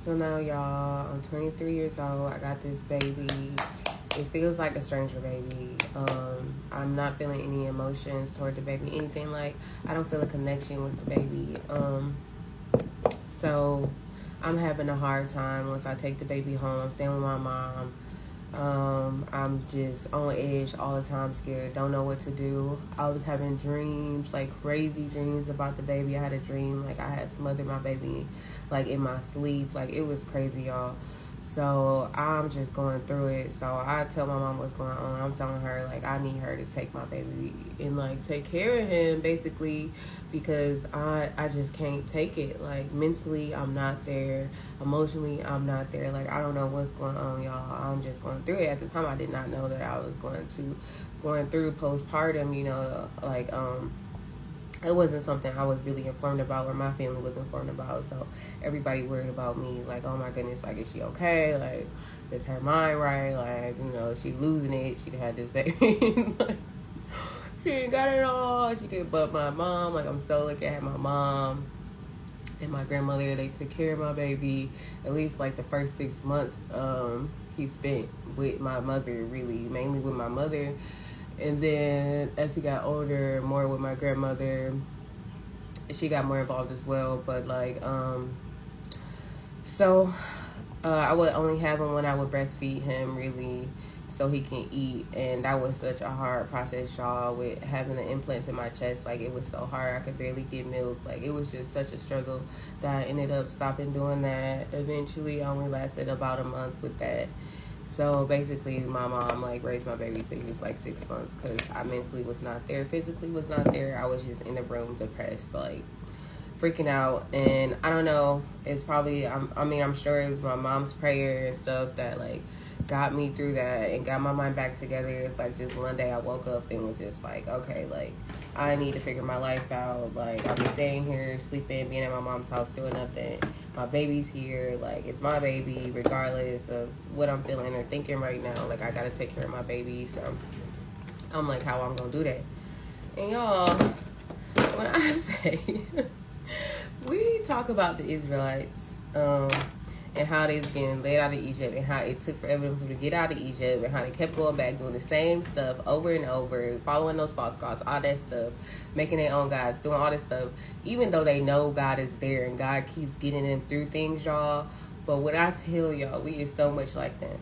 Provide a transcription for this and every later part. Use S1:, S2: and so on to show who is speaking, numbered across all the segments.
S1: So now, y'all, I'm 23 years old. I got this baby. It feels like a stranger baby. I'm not feeling any emotions toward the baby. Anything like, I don't feel a connection with the baby. So I'm having a hard time once I take the baby home. I'm staying with my mom. I'm just on edge all the time, scared, don't know what to do. I was having dreams, like crazy dreams about the baby. I had a dream like I had smothered my baby like in my sleep. Like it was crazy, y'all. So I'm just going through it. So I tell my mom what's going on. I'm telling her like I need her to take my baby and like take care of him basically, because I just can't take it. Like mentally I'm not there, emotionally I'm not there. Like I don't know what's going on, y'all. I'm just going through it. At the time I did not know that I was going through postpartum, you know, like it wasn't something I was really informed about or my family was informed about. So everybody worried about me, like, oh my goodness, like, is she okay? Like, is her mind right? Like, you know, she losing it. She had this baby. Like, she ain't got it all. She could, but my mom, like, I'm so lucky I had my mom and my grandmother. They took care of my baby. At least, like, the first 6 months he spent with my mother, really, mainly with my mother. And then as he got older, more with my grandmother, she got more involved as well. But like, I would only have him when I would breastfeed him, really, so he can eat. And that was such a hard process, y'all, with having the implants in my chest. Like, it was so hard. I could barely get milk. Like, it was just such a struggle that I ended up stopping doing that. Eventually, I only lasted about a month with that. So basically, my mom like raised my baby till he was like 6 months, because I mentally was not there, physically was not there. I was just in the room, depressed, like freaking out. And I don't know, it's probably I'm sure it was my mom's prayer and stuff that like got me through that and got my mind back together. It's like just one day I woke up and was just like, okay, like I need to figure my life out. Like I've been staying here, sleeping, being at my mom's house, doing nothing. My baby's here, like it's my baby regardless of what I'm feeling or thinking right now. Like I gotta take care of my baby. So I'm like, how I'm gonna do that? And y'all, when I say we talk about the Israelites and how they was getting laid out of Egypt and how it took forever for them to get out of Egypt and how they kept going back doing the same stuff over and over, following those false gods, all that stuff, making their own gods, doing all this stuff, even though they know God is there and God keeps getting them through things, y'all. But when I tell y'all, we is so much like them.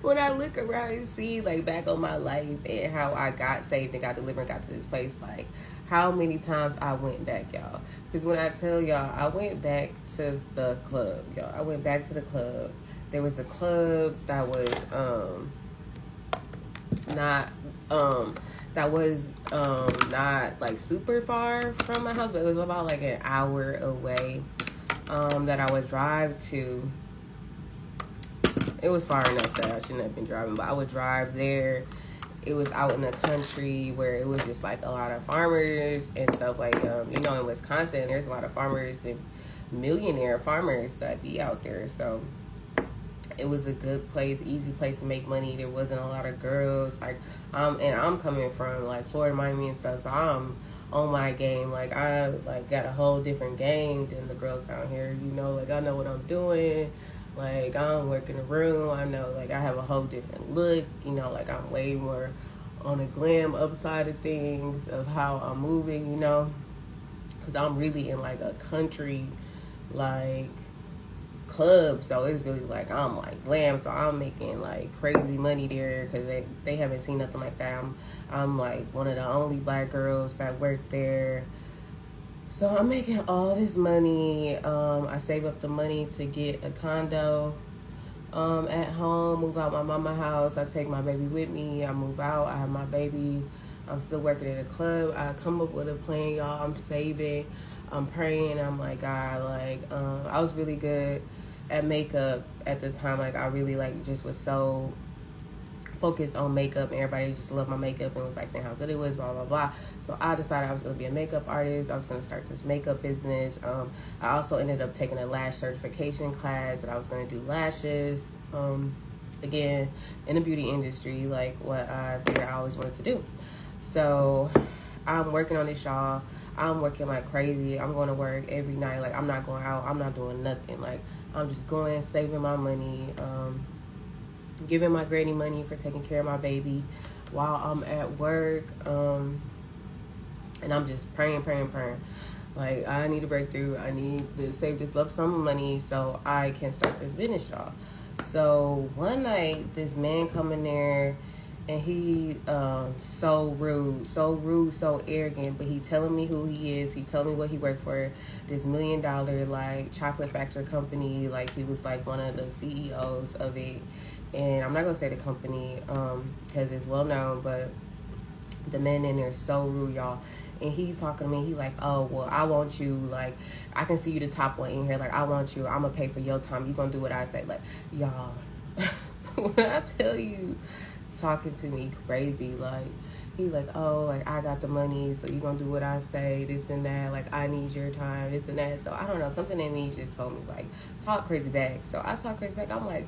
S1: When I look around and see like back on my life and how I got saved and got delivered and got to this place, like how many times I went back, y'all. Because when I tell y'all, I went back to the club, y'all. I went back to the club. There was a club that was not like super far from my house, but it was about like an hour away that I would drive to. It was far enough that I shouldn't have been driving, but I would drive there. It was out in the country where it was just like a lot of farmers and stuff. Like you know, in Wisconsin there's a lot of farmers and millionaire farmers that be out there. So it was a good place, easy place to make money. There wasn't a lot of girls. Like and I'm coming from like Florida, Miami and stuff, so I'm on my game. Like I like got a whole different game than the girls down here, you know. Like I know what I'm doing. Like, I'm working the room. I know, like, I have a whole different look. You know, like, I'm way more on the glam upside of things, of how I'm moving, you know. Because I'm really in, like, a country, like, club. So it's really, like, I'm, like, glam. So I'm making, like, crazy money there because they haven't seen nothing like that. I'm, like, one of the only black girls that work there. So I'm making all this money. I save up the money to get a condo at home, move out my mama's house. I take my baby with me. I move out. I have my baby. I'm still working at a club. I come up with a plan, y'all. I'm saving. I'm praying. I'm like, God, like, I was really good at makeup at the time. Like, I really, like, just was so focused on makeup, and everybody just loved my makeup and was like saying how good it was, blah blah blah. So I decided I was going to be a makeup artist. I was going to start this makeup business. I also ended up taking a lash certification class that I was going to do lashes, again in the beauty industry, like what I figured I always wanted to do. So I'm working on this, y'all. I'm working like crazy. I'm going to work every night. Like, I'm not going out. I'm not doing nothing. Like, I'm just going, saving my money, giving my granny money for taking care of my baby while I'm at work. And I'm just praying. Like, I need a breakthrough. I need to save this lump sum of money so I can start this business, y'all. So one night, this man come in there, and he so rude, so arrogant. But he telling me who he is. He telling me what he worked for, this $1 million like chocolate factory company. Like, he was like one of the CEOs of it. And I'm not gonna say the company because it's well known, but the man in there is so rude, y'all. And he talking to me, he like, oh, well, I want you, like, I can see you the top one in here, like, I want you, I'm gonna pay for your time, you gonna do what I say. Like, y'all, when I tell you, talking to me crazy, like, he like, oh, like, I got the money, so you gonna do what I say, this and that, like, I need your time, this and that. So I don't know, something in me just told me, like, talk crazy back. So I talk crazy back. I'm like,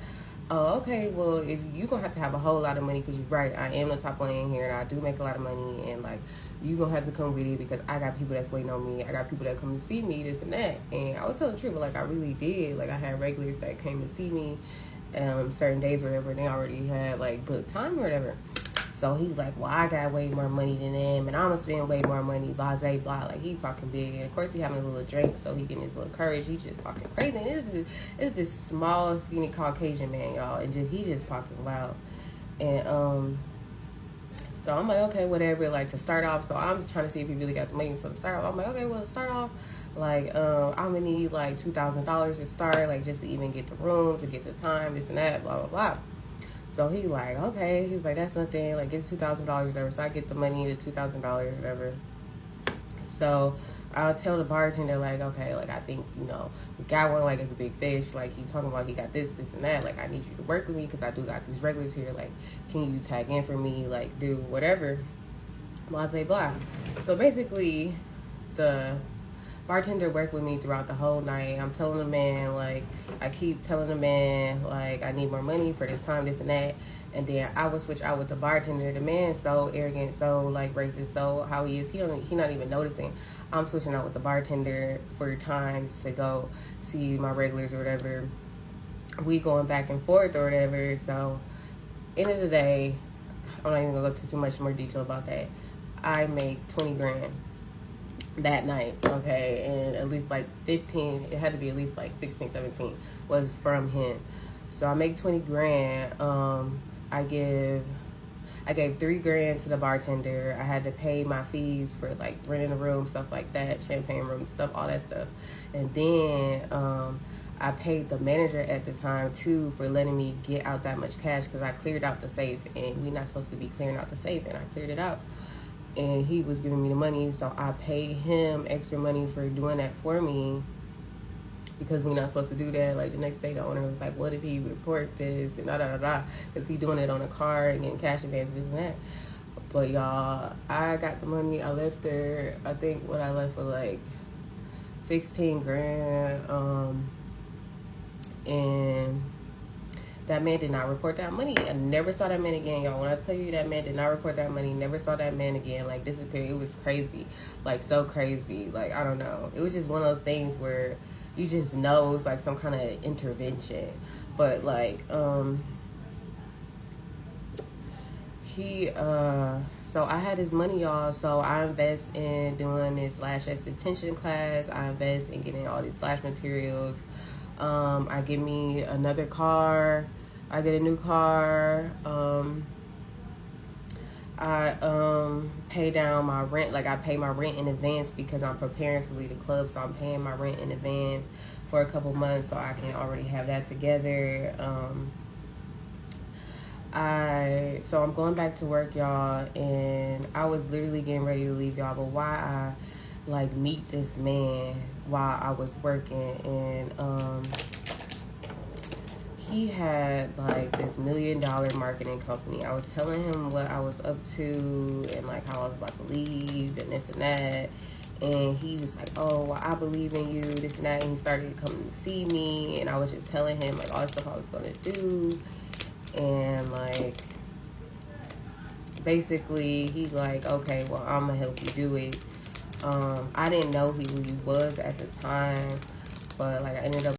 S1: oh, okay, well, if you gonna have a whole lot of money, because you're right, I am the top one in here, and I do make a lot of money, and, like, you gonna have to come with it, because I got people that's waiting on me, I got people that come to see me, this and that. And I was telling the truth, but, like, I really did. Like, I had regulars that came to see me certain days or whatever, and they already had, like, booked time or whatever. So he's like, well, I got way more money than them, and I'm gonna spend way more money, blah, blah. Like, he talking big. And, of course, he having a little drink, so he getting his little courage. He's just talking crazy. And it's this small, skinny Caucasian man, y'all. And he just talking loud. And, so I'm like, okay, whatever. Like, to start off, so I'm trying to see if he really got the money. So to start off, I'm like, okay, well, to start off, like, I'm gonna need, like, $2,000 to start, like, just to even get the room, to get the time, this and that, blah, blah, blah. So he like, okay, he's like, that's nothing, like, get $2,000 or whatever. So I get the money, the $2,000 or whatever. So I'll tell the bartender, like, okay, like, I think, you know, the guy went like it's a big fish, like, he's talking about he got this and that, like, I need you to work with me because I do got these regulars here, like, can you tag in for me, like, do whatever, blah, blah, blah. So basically, the bartender worked with me throughout the whole night. I'm telling the man, like, I keep telling the man, like, I need more money for this time, this and that. And then I would switch out with the bartender. The man so arrogant, so, like, racist, so how he is, he not even noticing. I'm switching out with the bartender for times to go see my regulars or whatever. We going back and forth or whatever. So, end of the day, I'm not even gonna go into too much more detail about that. I make 20 grand that night, okay, and at least like 15, it had to be at least like 16, 17 was from him. So I make 20 grand. I gave 3 grand to the bartender. I had to pay my fees for, like, renting a room, stuff like that, champagne room stuff, all that stuff. And then I paid the manager at the time too for letting me get out that much cash, because I cleared out the safe, and we're not supposed to be clearing out the safe, and I cleared it out. And he was giving me the money, so I paid him extra money for doing that for me, because we're not supposed to do that. Like, the next day, the owner was like, what if he report this, and because he doing it on a card and getting cash advance, this and that. But, y'all, I got the money. I left there, I think what I left was like 16 grand, and that man did not report that money. I never saw that man again, y'all. When I tell you that man did not report that money, never saw that man again. Like, disappeared. It was crazy. Like, so crazy. Like, I don't know. It was just one of those things where you just know it's like some kind of intervention. But, like, so I had his money, y'all. So I invest in doing this lash extension class. I invest in getting all these lash materials. I get me another car. I get a new car. I pay down my rent. Like, I pay my rent in advance because I'm preparing to leave the club. So I'm paying my rent in advance for a couple months so I can already have that together. So I'm going back to work, y'all, and I was literally getting ready to leave, y'all. But why I, like, meet this man while I was working, and he had, like, this $1 million marketing company. I was telling him what I was up to and, like, how I was about to leave and this and that. And he was like, oh, well, I believe in you, this and that. And he started coming to see me. And I was just telling him, like, all the stuff I was going to do. And, like, basically, he like, okay, well, I'm gonna help you do it. I didn't know who he was at the time, but like I ended up